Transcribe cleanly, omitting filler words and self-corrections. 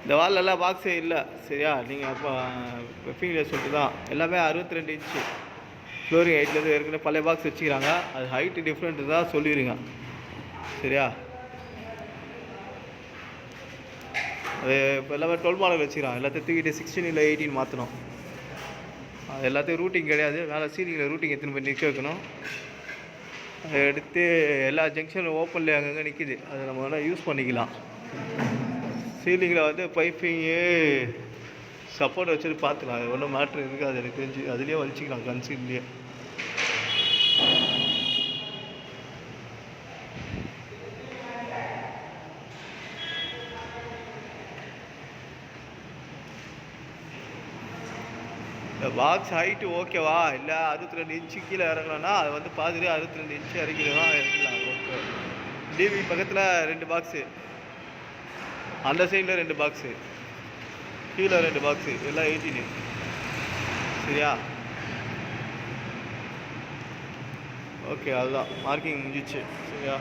இந்த வாலெல்லாம் பாக்ஸே இல்லை சரியா. நீங்கள் அப்போ வெப்பிங்கில் சொல்லிட்டு தான் எல்லாமே 62 இன்ச்சு ஃப்ளோரிங் ஹைட்லேருந்து ஏற்கனவே பழைய பாக்ஸ் வச்சுக்கிறாங்க. அது ஹைட்டு டிஃப்ரெண்ட்டு தான் சொல்லிடுங்க சரியா. அது இப்போ எல்லாமே 12 மாடல் வச்சுக்கிறாங்க. எல்லாத்தையும் தூக்கிட்டு 16 இல்லை 18 மாற்றணும். அது எல்லாத்தையும் ரூட்டிங் கிடையாது. மேலே சீலிங்கில் ரூட்டிங் எடுத்துன்னு போய் நிற்க வைக்கணும். அதை எடுத்து எல்லா ஜங்ஷனும் ஓப்பன்லேயே அங்கங்கே நிற்கிது. அதை நம்ம வேணால் யூஸ் பண்ணிக்கலாம். சீலிங்கில் வந்து பைப்பிங்கு சப்போர்ட் வச்சுட்டு பார்த்துக்கலாம். அது ஒன்றும் மேட்ரு இருக்குது. அது எனக்கு தெரிஞ்சு அதுலேயே வலிச்சிக்கலாம் கன்சீல்லையே. இந்த பாக்ஸ் ஹைட்டு ஓகேவா இல்லை 62 இன்ச்சு கீழே இறங்கலாம்னா அது வந்து பார்த்துட்டு 62 இன்ச்சு இறக்கிடுவோம் இறக்கலாம். ஓகே. டிவி பக்கத்தில் 2 பாக்ஸு, அந்த சைடில் 2 பாக்ஸு, கீழே 2 பாக்ஸு, எல்லாம் 18 சரியா. ஓகே அதுதான் மார்க்கிங் முடிஞ்சிச்சு சரியா.